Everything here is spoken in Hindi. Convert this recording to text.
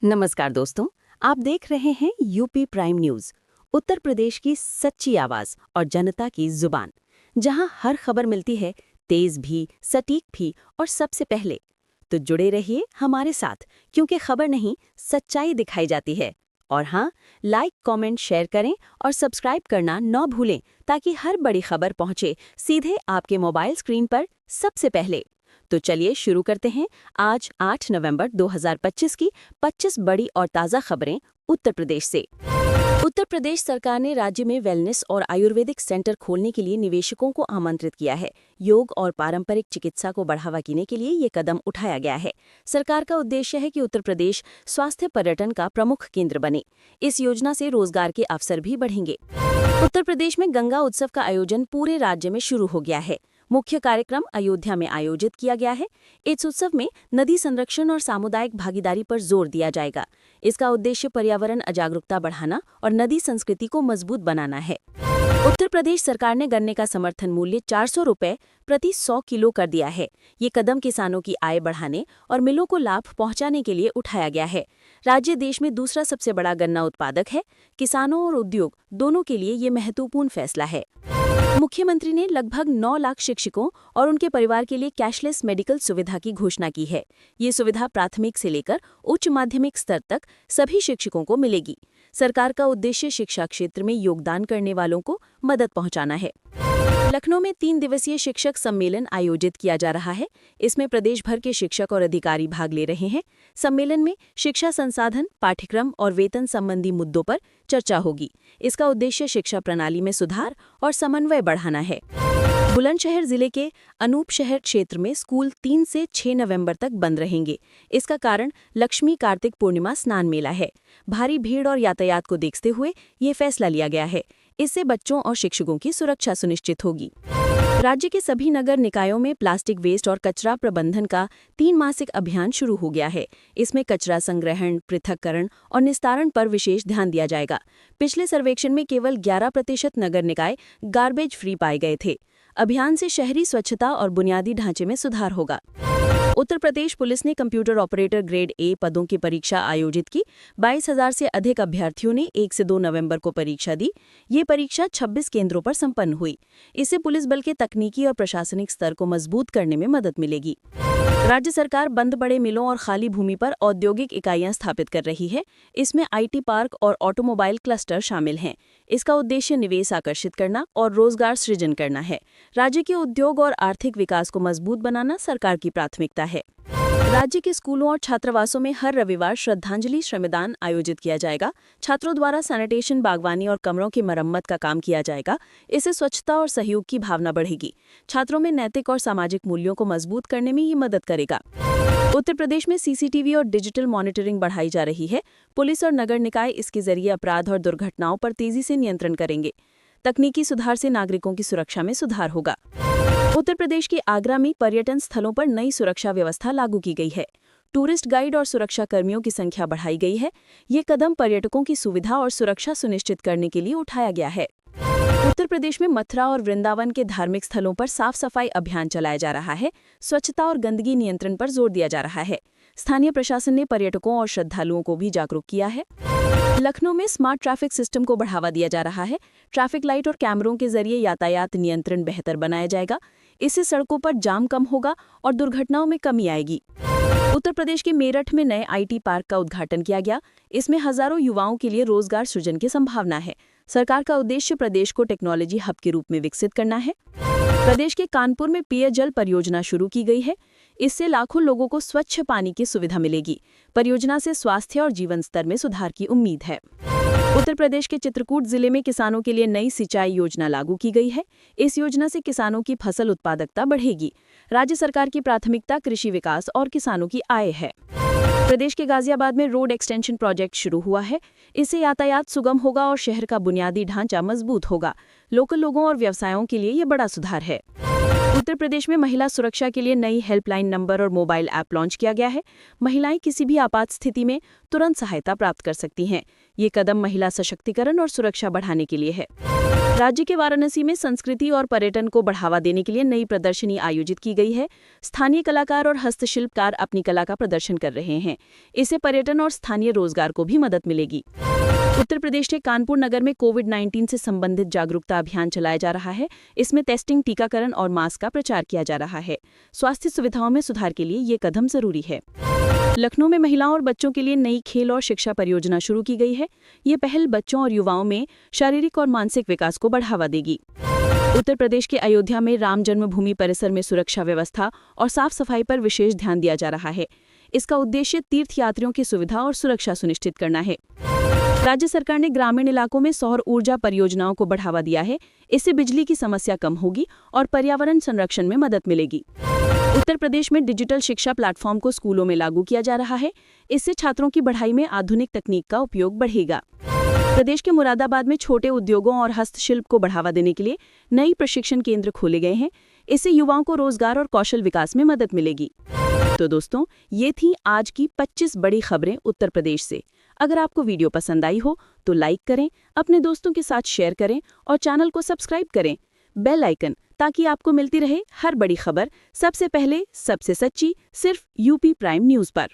नमस्कार दोस्तों, आप देख रहे हैं UP prime news, Uttar Pradesh की सच्ची आवाज और जनता की जुबान, जहां हर खबर मिलती है, तेज भी, सटीक भी और सबसे पहले। तो जुड़े रहिए हमारे साथ, क्योंकि खबर नहीं, सच्चाई दिखाई जाती है। और हाँ, लाइक, कमेंट, शेयर करें और सब्सक्राइब करना न भूलें, ताकि हर बड़ी खबर पहुंचे सीधे आपके मोबाइल स्क्रीन पर सबसे पहले। तो चलिए शुरू करते हैं आज 8 नवंबर 2025 की 25 बड़ी और ताज़ा खबरें उत्तर प्रदेश से। उत्तर प्रदेश सरकार ने राज्य में वेलनेस और आयुर्वेदिक सेंटर खोलने के लिए निवेशकों को आमंत्रित किया है। योग और पारंपरिक चिकित्सा को बढ़ावा देने के लिए ये कदम उठाया गया है। सरकार का उद्देश्य है कि उत्तर प्रदेश स्वास्थ्य पर्यटन का प्रमुख केंद्र बने। इस योजना से रोजगार के अवसर भी बढ़ेंगे। उत्तर प्रदेश में गंगा उत्सव का आयोजन पूरे राज्य में शुरू हो गया है। मुख्य कार्यक्रम अयोध्या में आयोजित किया गया है। इस उत्सव में नदी संरक्षण और सामुदायिक भागीदारी पर जोर दिया जाएगा। इसका उद्देश्य पर्यावरण जागरूकता बढ़ाना और नदी संस्कृति को मजबूत बनाना है। उत्तर प्रदेश सरकार ने गन्ने का समर्थन मूल्य 400 रुपये प्रति 100 किलो कर दिया है। ये कदम किसानों की आय बढ़ाने और मिलों को लाभ पहुंचाने के लिए उठाया गया है। राज्य देश में दूसरा सबसे बड़ा गन्ना उत्पादक है। किसानों और उद्योग दोनों के लिए ये महत्वपूर्ण फैसला है। मुख्यमंत्री ने लगभग 9 लाख शिक्षकों और उनके परिवार के लिए कैशलेस मेडिकल सुविधा की घोषणा की है। ये सुविधा प्राथमिक से लेकर उच्च माध्यमिक स्तर तक सभी शिक्षकों को मिलेगी। सरकार का उद्देश्य शिक्षा क्षेत्र में योगदान करने वालों को मदद पहुंचाना है। लखनऊ में 3 दिवसीय शिक्षक सम्मेलन आयोजित किया जा रहा है। इसमें प्रदेश भर के शिक्षक और अधिकारी भाग ले रहे हैं। सम्मेलन में शिक्षा संसाधन, पाठ्यक्रम और वेतन संबंधी मुद्दों पर चर्चा होगी। इसका उद्देश्य शिक्षा प्रणाली में सुधार और समन्वय बढ़ाना है। बुलंदशहर जिले के अनूप शहर क्षेत्र में स्कूल 3 से 6 नवंबर तक बंद रहेंगे। इसका कारण लक्ष्मी कार्तिक पूर्णिमा स्नान मेला है। भारी भीड़ और यातायात को देखते हुए ये फैसला लिया गया है। इससे बच्चों और शिक्षकों की सुरक्षा सुनिश्चित होगी। राज्य के सभी नगर निकायों में प्लास्टिक वेस्ट और कचरा प्रबंधन का 3 मासिक अभियान शुरू हो गया है। इसमें कचरा संग्रहण, पृथक्करण और निस्तारण पर विशेष ध्यान दिया जाएगा। पिछले सर्वेक्षण में केवल 11% नगर निकाय गार्बेज फ्री पाए गए थे। अभियान से शहरी स्वच्छता और बुनियादी ढांचे में सुधार होगा। उत्तर प्रदेश पुलिस ने कंप्यूटर ऑपरेटर ग्रेड ए पदों की परीक्षा आयोजित की। 22,000 से अधिक अभ्यर्थियों ने 1 से 2 नवंबर को परीक्षा दी। ये परीक्षा 26 केंद्रों पर संपन्न हुई। इससे पुलिस बल के तकनीकी और प्रशासनिक स्तर को मजबूत करने में मदद मिलेगी। राज्य सरकार बंद पड़े मिलों और खाली भूमि पर औद्योगिक इकाइयां स्थापित कर रही है। इसमें आईटी पार्क और ऑटोमोबाइल क्लस्टर शामिल हैं। इसका उद्देश्य निवेश आकर्षित करना और रोजगार सृजन करना है। राज्य के उद्योग और आर्थिक विकास को मजबूत बनाना सरकार की प्राथमिकता है। राज्य के स्कूलों और छात्रावासों में हर रविवार श्रद्धांजलि श्रमदान आयोजित किया जाएगा। छात्रों द्वारा सैनिटेशन, बागवानी और कमरों की मरम्मत का काम किया जाएगा। इससे स्वच्छता और सहयोग की भावना बढ़ेगी। छात्रों में नैतिक और सामाजिक मूल्यों को मजबूत करने में ये मदद करेगा। उत्तर प्रदेश में सीसीटीवी और डिजिटल मॉनिटरिंग बढ़ाई जा रही है। पुलिस और नगर निकाय इसके जरिए अपराध और दुर्घटनाओं पर तेजी से नियंत्रण करेंगे। तकनीकी सुधार से नागरिकों की सुरक्षा में सुधार होगा। उत्तर प्रदेश के आगरा में पर्यटन स्थलों पर नई सुरक्षा व्यवस्था लागू की गई है। टूरिस्ट गाइड और सुरक्षा कर्मियों की संख्या बढ़ाई गई है। ये कदम पर्यटकों की सुविधा और सुरक्षा सुनिश्चित करने के लिए उठाया गया है। उत्तर प्रदेश में मथुरा और वृंदावन के धार्मिक स्थलों पर साफ सफाई अभियान चलाया जा रहा है। स्वच्छता और गंदगी नियंत्रण पर जोर दिया जा रहा है। स्थानीय प्रशासन ने पर्यटकों और श्रद्धालुओं को भी जागरूक किया है। लखनऊ में स्मार्ट ट्रैफिक सिस्टम को बढ़ावा दिया जा रहा है। ट्रैफिक लाइट और कैमरों के जरिए यातायात नियंत्रण बेहतर बनाया जाएगा। इससे सड़कों पर जाम कम होगा और दुर्घटनाओं में कमी आएगी। उत्तर प्रदेश के मेरठ में नए आईटी पार्क का उद्घाटन किया गया। इसमें हजारों युवाओं के लिए रोजगार सृजन की संभावना है। सरकार का उद्देश्य प्रदेश को टेक्नोलॉजी हब के रूप में विकसित करना है। प्रदेश के कानपुर में पेयजल परियोजना शुरू की गई है। इससे लाखों लोगों को स्वच्छ पानी की सुविधा मिलेगी। परियोजना से स्वास्थ्य और जीवन स्तर में सुधार की उम्मीद है। उत्तर प्रदेश के चित्रकूट जिले में किसानों के लिए नई सिंचाई योजना लागू की गई है। इस योजना से किसानों की फसल उत्पादकता बढ़ेगी। राज्य सरकार की प्राथमिकता कृषि विकास और किसानों की आय है। प्रदेश के गाजियाबाद में रोड एक्सटेंशन प्रोजेक्ट शुरू हुआ है। इससे यातायात सुगम होगा और शहर का बुनियादी ढांचा मजबूत होगा। लोकल लोगों और व्यवसायों के लिए ये बड़ा सुधार है। उत्तर प्रदेश में महिला सुरक्षा के लिए नई हेल्पलाइन नंबर और मोबाइल ऐप लॉन्च किया गया है। महिलाएं किसी भी आपात स्थिति में तुरंत सहायता प्राप्त कर सकती हैं। ये कदम महिला सशक्तिकरण और सुरक्षा बढ़ाने के लिए है। राज्य के वाराणसी में संस्कृति और पर्यटन को बढ़ावा देने के लिए नई प्रदर्शनी आयोजित की गई है। स्थानीय कलाकार और हस्तशिल्पकार अपनी कला का प्रदर्शन कर रहे हैं। इससे पर्यटन और स्थानीय रोजगार को भी मदद मिलेगी। उत्तर प्रदेश के कानपुर नगर में कोविड-19 से संबंधित जागरूकता अभियान चलाया जा रहा है। इसमें टेस्टिंग, टीकाकरण और मास्क का प्रचार किया जा रहा है। स्वास्थ्य सुविधाओं में सुधार के लिए ये कदम जरूरी है। लखनऊ में महिलाओं और बच्चों के लिए नई खेल और शिक्षा परियोजना शुरू की गई है। ये पहल बच्चों और युवाओं में शारीरिक और मानसिक विकास को बढ़ावा देगी। उत्तर प्रदेश के अयोध्या में राम जन्मभूमि परिसर में सुरक्षा व्यवस्था और साफ सफाई पर विशेष ध्यान दिया जा रहा है। इसका उद्देश्य तीर्थयात्रियों की सुविधा और सुरक्षा सुनिश्चित करना है। राज्य सरकार ने ग्रामीण इलाकों में सौर ऊर्जा परियोजनाओं को बढ़ावा दिया है। इससे बिजली की समस्या कम होगी और पर्यावरण संरक्षण में मदद मिलेगी। उत्तर प्रदेश में डिजिटल शिक्षा प्लेटफॉर्म को स्कूलों में लागू किया जा रहा है। इससे छात्रों की पढ़ाई में आधुनिक तकनीक का उपयोग बढ़ेगा। प्रदेश के मुरादाबाद में छोटे उद्योगों और हस्तशिल्प को बढ़ावा देने के लिए नई प्रशिक्षण केंद्र खोले गए हैं। इससे युवाओं को रोजगार और कौशल विकास में मदद मिलेगी। तो दोस्तों, ये थी आज की 25 बड़ी खबरें उत्तर प्रदेश से। अगर आपको वीडियो पसंद आई हो तो लाइक करें, अपने दोस्तों के साथ शेयर करें और चैनल को सब्सक्राइब करें। बेल आइकन, ताकि आपको मिलती रहे हर बड़ी खबर सबसे पहले, सबसे सच्ची, सिर्फ यूपी प्राइम न्यूज़ पर।